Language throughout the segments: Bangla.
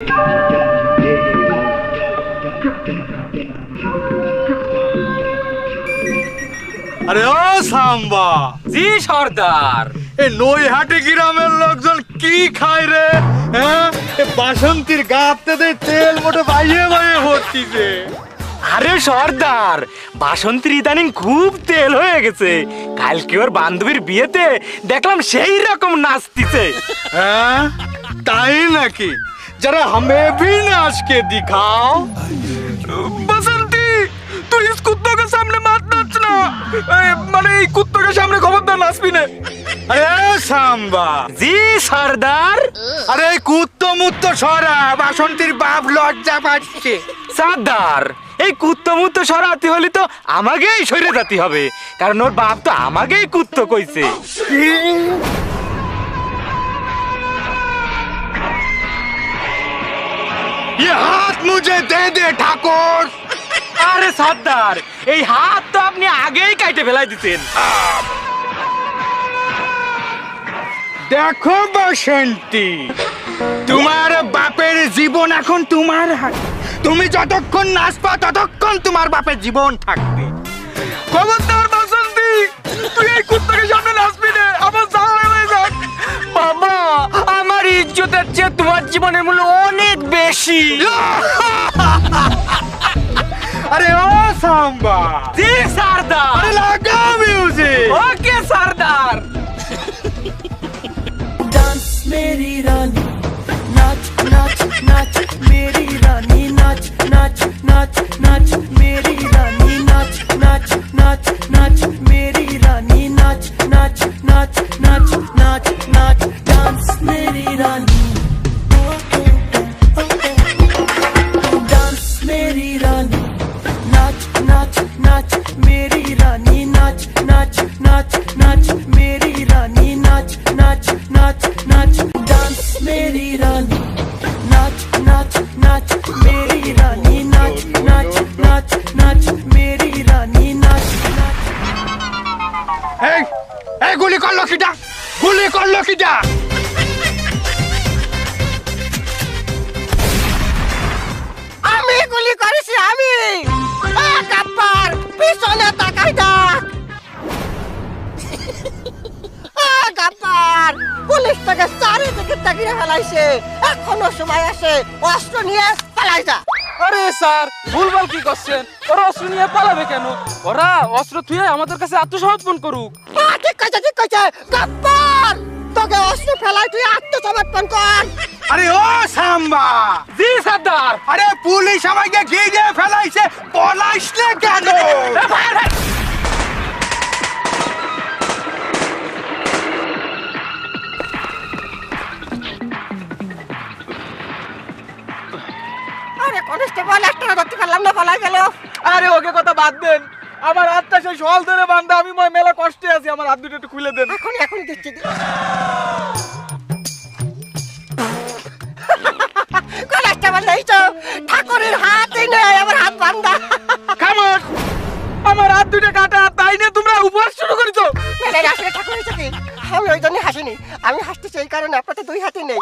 আরে ও সাম্বা। জি সর্দার। এই নৈহাটি গ্রামের লোকজন কি খায় রে? হ্যাঁ, বাসন্তীর গাতে তেল মোটে বাইয়ে বাইয়ে ভর্তিছে। আরে সর্দার, বাসন্তীর ইদানিং খুব তেল হয়ে গেছে। কালকে ওর বান্ধবীর বিয়েতে দেখলাম সেই রকম নাচতিছে। হ্যাঁ তাই নাকি? जरा हमें भी नाच के दिखाओ। बसंती, तू इस कुत्तों के सामने मत नाचना। माने कुत्तों के सामने खबरदार नाचबी ने। अरे सांबा। जी सरदार। अरे कुत्तो मुत्तो सरा, বাসন্তীর বাপ লজ্জা পাচ্ছে। সর্দার, এই কুত্তো মুত্তো সরাতে হলে তো আমাকেই সরে যেতে হবে, কারণ ওর বাপ তো আমাকেই কুত্তো কইছে। ये हाथ मुझे दे दे ठाकुर। আরে সর্দার, এই হাত তো আপনি আগেই কাটে ফেলাই দিতেন। দেখো বসন্তী, তোমার বাপের জীবন এখন তোমার হাতে। তুমি যতক্ষণ নাচবা ততক্ষণ তোমার বাপের জীবন থাকবে। খবরদার বসন্তী, তুই এই কুত্তাকে সামনে নাচবি না, আমার জানা হয়ে যাক। বাবা, আমার ইজ্জতের চেয়ে তোমার জীবনের মূল্য অনেক বেশি। अरे ओ सांबा। জি সর্দার। अरे लगा म्यूजिक। ওকে সর্দার। डांस मेरी रानी, नाच नाच नाच मेरी रानी, नाच नाच नाच नाच मेरी रानी, नाच नाच नाच नाच मेरी रानी, नाच नाच नाच नाच नाच नाच डांस मेरी रानी, डांस मेरी रानी, नाच नाच नाच मेरी रानी, नाच नाच नाच नाच मेरी रानी, नाच नाच नाच नाच डांस मेरी रानी, नाच नाच नाच मेरी रानी, नाच नाच नाच नाच मेरी रानी, नाच नाच। এই গুলি করলো কিটা? গুলি করলো কিটা? আমি গুলি করেছি, আমি কাপ্পার পিছনে তাকাই দেখ। কাপ্পার পুলিশ তাকে চারিদিকে তাকিয়ে ফেলাইছে, এখনো সময় আছে, অস্ত্র নিয়ে পালাই যা। আরে স্যার, ভুলভাল কি করছেন? ওরা অস্ত্র নিয়ে পালাবে কেন? ওরা অস্ত্র থুয়ে আমাদের কাছে আত্মসমর্পণ করুক। ঠিক কইছে, ঠিক কইছে। কাপ্পার, তোকে অস্ত্র ফেলাই তুই আত্মসমর্পণ কর। আরে ও সাম্বা। জি সর্দার। আরে পুলিশ আমাকে ঘিরে ফেলাইছে, পলাইস না কেন? আরে কনস্টেবল, একটা ধরতে পারলাম না, পালাই গেল। আরে ওকে কথা বাদ দেন, আমার হাতটা সেই শল ধরে বান্ধা, আমি মেলা কষ্টে আছি, আমার হাত দুটো একটু খুলে দেন। এখন দিচ্ছি। কনস্টেবল নেই তো, ঠাকুরের হাতই নেই, আমার হাত বান্ধা। খামোশ, আমার হাত দুটো কাটা, তাই নিয়ে তোমরা উপহাস শুরু করেছো। আসলে ঠাকুর হয়েছে কি, আমি ওই জন্য হাসিনি। আমি হাসতেছি এই কারণে আপনার দুই হাতই নেই।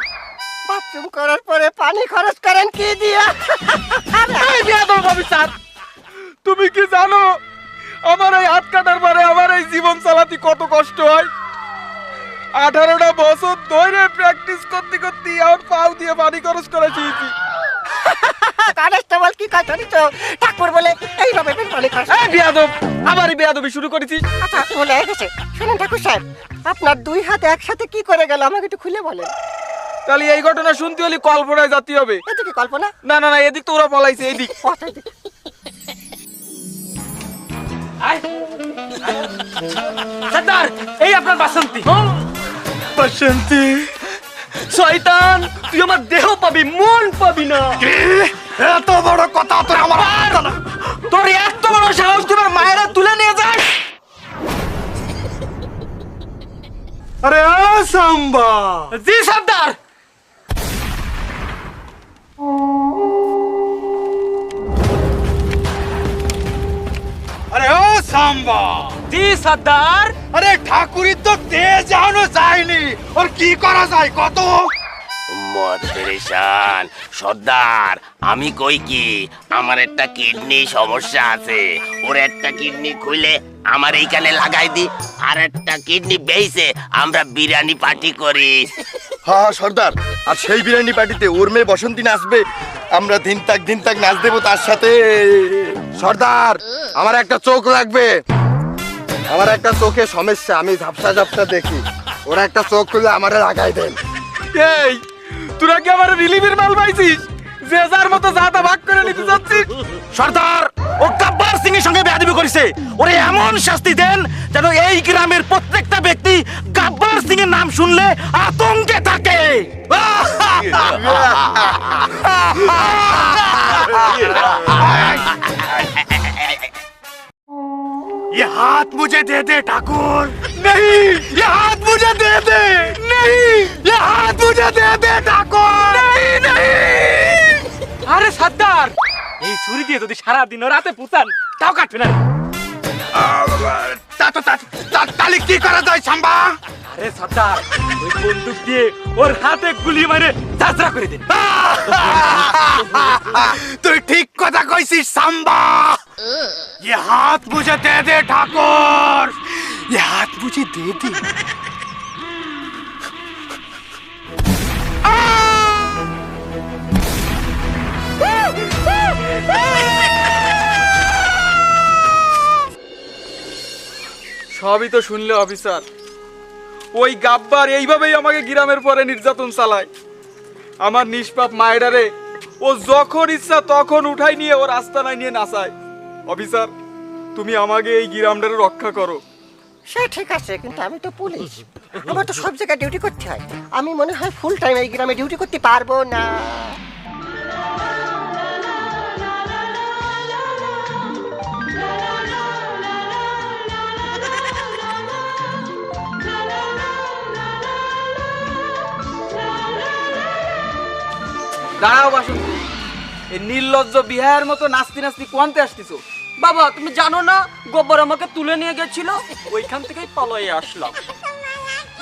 বাথরুম করার পরে পানি খরচ করেন কি দিয়া? এই বেয়াদব অফিসার, তুমি কি জানো আমার এই হাত কাটার পরে আমার এই জীবন চালাতে কত কষ্ট হয়? 18টা বছর ধরে প্র্যাকটিস করতে করতে আমার পাও দিয়ে পানি খরচ করে শিখেছি। কনস্টেবল কি কথা দিছো? ঠাকুর বলে এইভাবে পানি খরচ। এই বেয়াদব, আবারই বেয়াদবি শুরু করেছিস। আচ্ছা বলে গেছে। শুনুন ঠাকুর সাহেব, আপনার দুই হাত একসাথে কি করে গেল আমাকে একটু খুলে বলেন। তাহলে এই ঘটনা শুনতে হলে কল্পনায় যেতে হবে। এটা কি কল্পনা? না না না, এদিক তো ওরা পলাইছে, এইদিক। সর্দার, এই আপনার বাসন্তী। বসন্তী, শয়তান, তুই আমার দেহ পাবি, মন পাবি না। এত বড় কথা তোর আমার জানা না। তোর এত বড় সাহস, তোমার মায়েরা তুলে নিয়ে যাস। আরে ও সাম্বা। জি সর্দার। আরে ও সাম্বা। জি সর্দার। আরে ঠাকুরই তো তেজ এখনো যায়নি, ওর কি করা যায় কত? মোহাম্মদ পেরেশান। সর্দার, আমি কই কি আমার একটা কিডনি সমস্যা আছে, ওর একটা কিডনি খুলে আমার এইখানে লাগাই দি, আর একটা কিডনি বেইছে আমরা বিরিয়ানি পার্টি করি। হ্যাঁ সর্দার, আর সেই বিরিয়ানি পার্টিতে ওর মেয়ে বসন্তী নাচবে, আমরা দিন তাক নাচ দেবো তার সাথে। সর্দার, আমার একটা চোখ লাগবে, আমার একটা চোখে সমস্যা, আমি ঝাপসা ঝাপসা দেখি, ওরা একটা চোখ খুলে আমারে লাগাই দেন। এই তোরা কি আমার রিলিফের মাল পাইছিস যে যার মতো যাতা ভাগ করে নিতে যাচ্ছিস? সর্দার, ও গব্বর সিং এর সঙ্গে বেয়াদবি করেছে, ওরে এমন শাস্তি দেন যেন এই গ্রামের প্রত্যেকটা ব্যক্তি গব্বর সিং এর নাম শুনলে আতঙ্কে থাকে। ये हाथ मुझे दे दे ठाकुर। नहीं, ये हाथ मुझे दे दे। नहीं, ये हाथ मुझे दे दे ठाकुर। नहीं, नहीं। আরে সর্দার, এই ছুরি দিয়ে যদি সারা দিন ও রাতে পুতান তাও কাটবে না। তাহলে কি করা যায় সাম্বা? আরে সর্দার, ওই বন্দুক দিয়ে ওর হাতে গুলি মারে চাচরা করে দিন। তুই ঠিক কথা কইছিস সাম্বা। ये हाथ मुझे दे दे ठाकुर, ये हाथ मुझे दे दे। সবই তো শুনলে অফিসার, ওই গাব্বার এইভাবেই আমাকে গ্রামের পরে নির্যাতন চালায়। আমার নিষ্পাপ মায়েরারে ও যখন ইচ্ছা তখন উঠাই নিয়ে ওর আস্তানায় নিয়ে নাচায়। অফিসার, তুমি আমাকে এই গ্রামটারে রক্ষা করো। সে ঠিক আছে, কিন্তু আমি তো পুলিশ, আমার তো সব জায়গায় ডিউটি করতে হয়। আমি মনে হয় ফুল টাইম এই গ্রামে ডিউটি করতে পারবো না। দাঁড়াও বাসন্তী, এই নির্লজ্জ বিহার মতো নাচতে নাচতে কোয়ান্তে আসতেছো? বাবা, তুমি জানো না গব্বর আমাকে তুলে নিয়ে গেছিল, ওইখান থেকেই পালিয়ে আসলাম।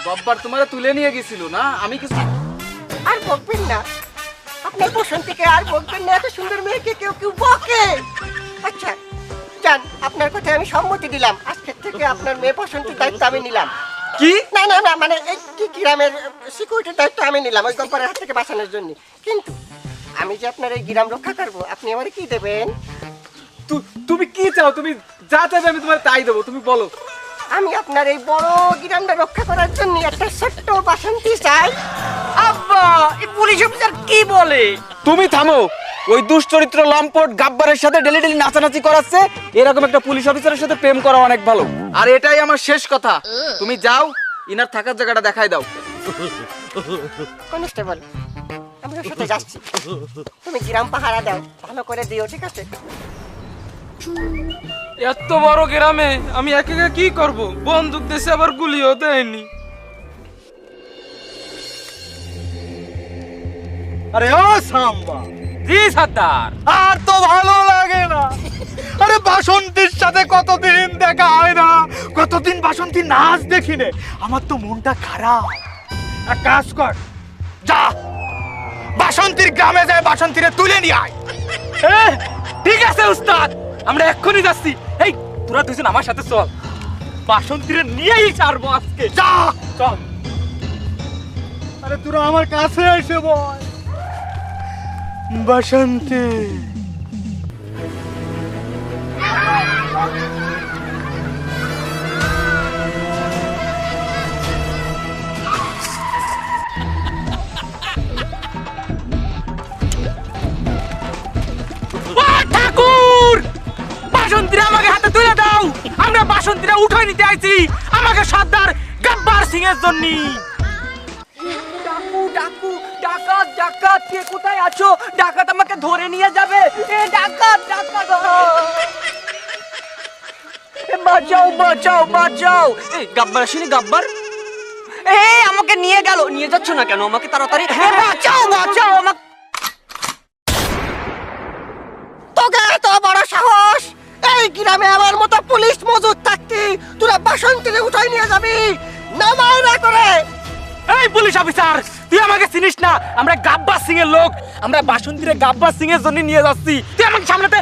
গব্বার তোমারে তুলে নিয়ে গেছিল না? আমি কিছু আর বকবেন না, আপনার বসন্তীকে আর বকবেন না, এত সুন্দর মেয়েকে কেউ কেউ বকে। আচ্ছা যান, আপনার কথায় আমি সম্মতি দিলাম, আজকের থেকে আপনার মেয়ে বসন্তীর দায়িত্ব আমি নিলাম। কি? না না না, মানে এই কি গ্রামের সিকিউরিটির দায়িত্ব আমি নিলাম ওই গব্বরের হাত থেকে বাঁচানোর জন্য। কিন্তু আমি যে আপনার এই গ্রাম রক্ষা করবো, আপনি আমারে কি দেবেন? তুমি কি চাও? তুমি যা চাইবে আমি তোমার তাই দেবো, তুমি বলো। আমি আপনার এই বড় গ্রামটা রক্ষা করার জন্য একটা ছোট্ট বাসন্তী চাই। আব্বা, এই পুলিশ অফিসার কি বলে? তুমি থামো, ওই দুশ্চরিত্র লম্পট গাব্বারের সাথে ডেলি ডেলি নাচানাচি করাচ্ছে, এরকম একটা পুলিশ অফিসারের সাথে প্রেম করা অনেক ভালো। আর এটাই আমার শেষ কথা, তুমি যাও, ইনার থাকার জায়গাটা দেখাই দাও। কনস্টেবল, আমি ওর সাথে যাচ্ছি, তুমি গ্রাম পাহারা দাও, ভালো করে দিও, ঠিক আছে? এত বড় গ্রামে আমি একা একা কি করব? বন্দুক দেশে আবার গুলিও দেয়নি। আরে ও সাম্বা, জি সর্দার। আর তো ভালো লাগে না। আরে বাসন্তীর সাথে কতদিন দেখা হয় না, কতদিন বাসন্তী নাচ দেখিনে, আমার তো মনটা খারাপ। এক কাজ কর, যা বাসন্তীর গ্রামে যায় বাসন্তীরে তুলে নিয়ে আয়। ঠিক আছে উস্তাদ, আমরা এক্ষুনি যাচ্ছি। এই তোরা দুজন আমার সাথে চল, বাসন্তীরে নিয়েই ছাড়বো আজকে। যা চল। আরে তোরা আমার কাছে এসে বল, বাসন্তী। ঠাকুর, বাসন্তীরা আমাকে হাতে তুলে দাও, আমরা বাসন্তীরা উঠাই নিতে আইছি আমাকে সর্দার গব্বর সিং এর জন্য। ডাকু ডাকু, ডাকাত ডাকাত, কে কোথায় আছো? ডাকাত আমাকে ধরে নিয়ে যাবে। এ ডাকাত ডাকাত, বাঁচাও বাঁচাও বাঁচাও। এই গব্বর আসেনি? গব্বর এই আমাকে নিয়ে গেল। নিয়ে যাচ্ছ না কেন আমাকে? তাড়াতাড়ি বাঁচাও বাঁচাও আমাকে। তোকে এত বড় সাহস! এই গ্রামে আমার মতো পুলিশ মজুদ থাকতে তোরা বাসন্তীরে উঠাই নিয়ে যাবি? নামায় না করে। এই পুলিশ অফিসার, তুই আমাকে চিনিস না, আমরা গাব্বার সিং এর লোক। আমরা বাসন্তীরে গাব্বার সিং এর জন্য নিয়ে যাচ্ছি, তুই আমাকে সামলাতে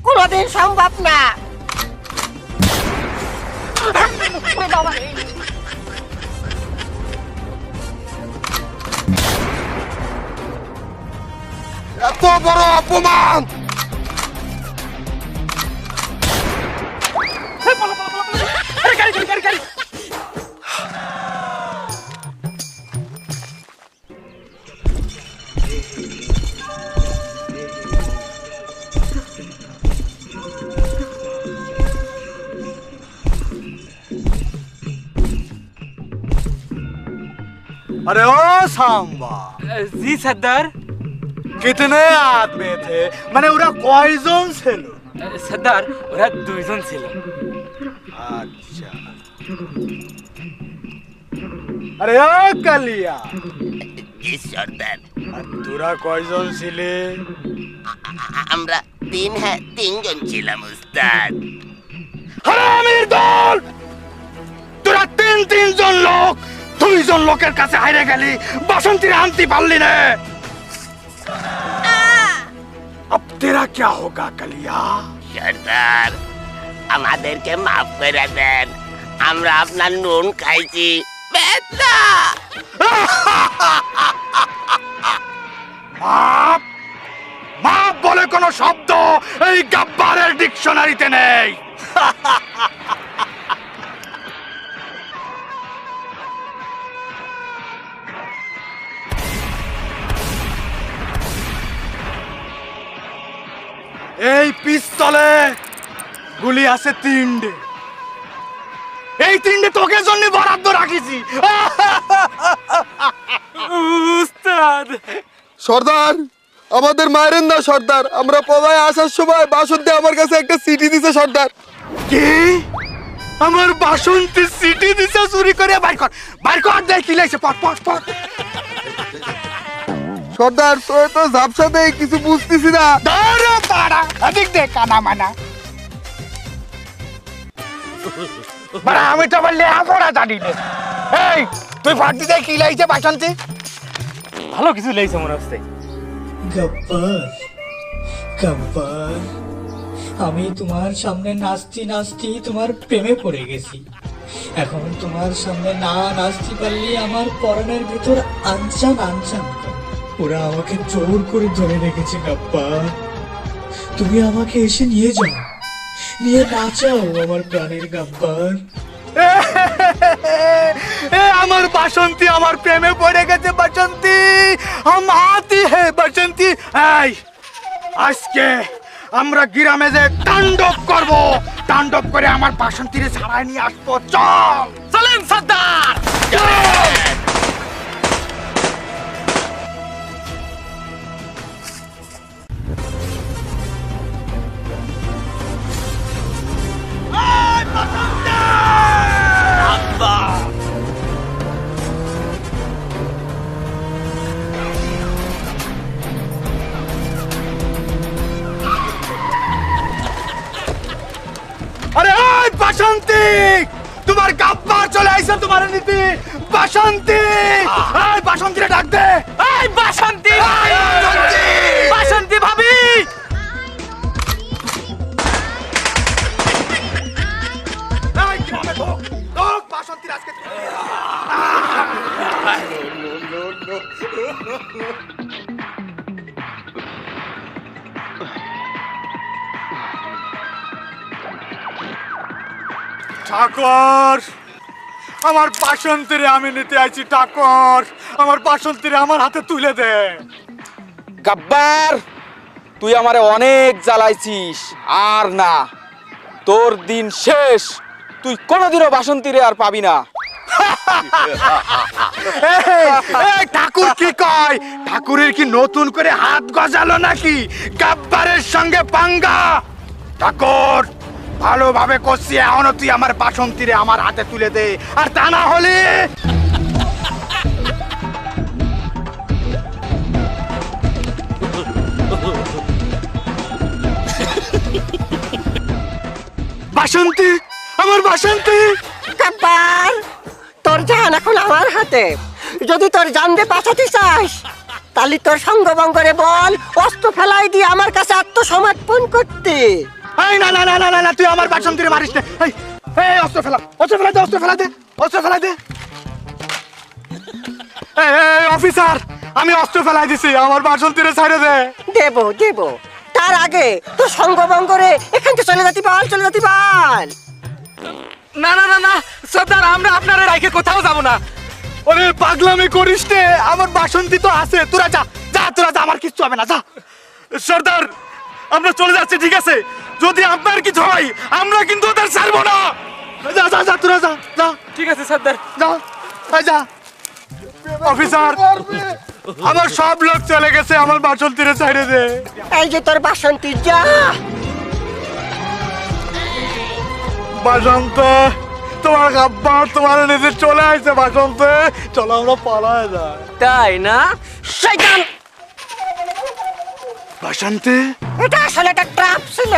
কোনোদিন সম্ভব না। এত বড় অপমান! अरे ओ सांबा, জি সর্দার। कितने आदमी थे? মানে ওরা কয়জন ছিল? সর্দার ওরা দুইজন ছিল। আচ্ছা। আরে ও কালিয়া, জি সর্দার, আর তোরা কয়জন ছিলে? আমরা তিনজন ছিলাম উস্তাদ। হারামির দল! তোরা তিনজন লোক, দুইজন লোকের কাছে হাইরে গেলি, বাসন্তীর আনতে পারলি না। अब तेरा क्या होगा कलिया? সর্দার, আমাদেরকে মাফ করে দেন, আমরা আপনার নুন খাইছি। বেটা! মাপ মাপ বলে কোনো শব্দ এই গাব্বারের ডিকশনারিতে নেই। এই পিস্তলে গুলি আছে তিনটে, এই তিনটে তোকে জন্য বরাদ্দ রাখিছি। উস্তাদ সর্দার, আমাদের মায়ের না সর্দার, আমরা পলায় আসার সময় বাসন্তী আমার কাছে একটা চিঠি দিছে সর্দার। কি? আমার বাসন্তী সিটি দিছে চুরি করে? বাইর কর দেখ কি লাগছে, পট পট পট। সর্দার তোর তো ঝাপসা দেয়, কিছু বুঝতেছি না। দাঁড়া দাঁড়া, এদিক দে কানা মানা। বাড়া, আমি তো বললে আমরা জানি না। এই তুই ফাটি দে কি লাগছে বাসন্তী? ভালো কিছু লেগেছে মনে হচ্ছে। গব্বর, গব্বর, আমি তোমার সামনে নাচতে নাচতে তোমার প্রেমে পড়ে গেছি। এখন তোমার সামনে না নাচতে পারলে আমার পরনের ভিতর আনচান আনচান করে। ওরা আমাকে জোর করে ধরে রেখেছে গব্বর। তুমি আমাকে এসে নিয়ে যাও, নিয়ে নাচাও আমার প্রাণের গব্বর। এ আমার বাসন্তী আমার প্রেমে পড়ে গেছে। বাসন্তী হাম আতি হে বাসন্তী। এই আজকে আমরা গ্রামে যে তাণ্ডব করব, তাণ্ডব করে আমার বাসন্তীরে ছাড়াই নিয়ে আসবো। চল চলেন সর্দার। আরে ওই বাসন্তী, তোমার গাব্বার চলে আইছে তোমার নীতি। বাসন্তী, এই বাসন্তীরে ডাক দে। এই বাসন্তী, বাসন্তী ভাবি। এই গ্রামে ঢোক, ঢোক বাসন্তীর আজকে। ঠাকুর, আমার বাসন্তীরে আমি নিতে আইছি। ঠাকুর, আমার বাসন্তীরে আমার হাতে তুলে দে। গাব্বার, তুই আমারে অনেক জ্বালাইছিস, আর না, তোর দিন শেষ। তুই কোনোদিনও বাসন্তীরে আর পাবি না। এই ঠাকুর কি কয়? ঠাকুরের কি নতুন করে হাত গজালো নাকি গাব্বারের সঙ্গে পাঙ্গা? ঠাকুর, ভালোভাবে করছি, এখনো তুই আমার বাসন্তীরে আমার হাতে তুলে দে, আর তা না হলে বাসন্তী, আমার বাসন্তী। গব্বর, তোর জান এখন আমার হাতে। যদি তোর জানতে বাঁচাতে চাস তাহলে তোর সঙ্গবঙ্গরে বল অস্ত্র ফেলাই দিয়ে আমার কাছে আত্মসমর্পণ করতে। এই না না না না না না, তুই আমার বাসন্তীরে মারিস না। এই এই অস্ত্র ফেলা, অস্ত্র ফেলা দে, অস্ত্র ফেলা দে, অস্ত্র ফেলা দে। এই এই অফিসার, আমি অস্ত্র ফেলাই দিছি, আমার বাসন্তীরে ছাড়ে দে। দেব দেব, তার আগে তোর সঙ্গবঙ্গরে এখান থেকে চলে যেতে পার, চলে যেতে পার। না না না না সর্দার, আমরা আপনার রাইখে কোথাও যাব না। ওরে পাগলামি করিস নে, আমার বাসন্তী তো আছে, তোরা যা যা, তোরা যা, আমার কিচ্ছু হবে না, যা। সর্দার আমরা চলে যাচ্ছি, ঠিক আছে? যদি আপনার কিছু হয় আমরা কিন্তু ওদের ছাড়বো না। যা যা যা, তোরা যা যা, ঠিক আছে সর্দার। যা এই যা। অফিসার, আমার সব লোক চলে গেছে, আমার বাসন্তীরে ছাড়ে দে। এই যে তোর বাসন্তী, যা। বাসন্ত, তোমার আব্বা তোমার নিজে চলে আসছে। বাসন্ত, চলো আমরা পালায় যাই। তাই না? শয়তান! বাসন্তী, এটা আসলে একটা ট্রাপ ছিল।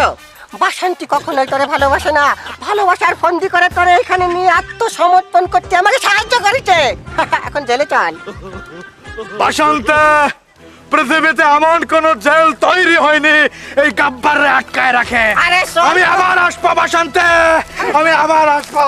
বাসন্তী কখনোই তোরে ভালোবাসে না, ভালোবাসার ফন্দি করে তোরে এখানে নিয়ে আত্মসমর্পণ করতে আমাকে সাহায্য করেছে। এখন জেলে চল। বাসন্ত, পৃথিবীতে এমন কোন জেল তৈরি হয়নি এই গাব্বারে আটকায় রাখে। আরে শোন। আমি আবার আসবো বাসন্তে, আমি আবার আসবো।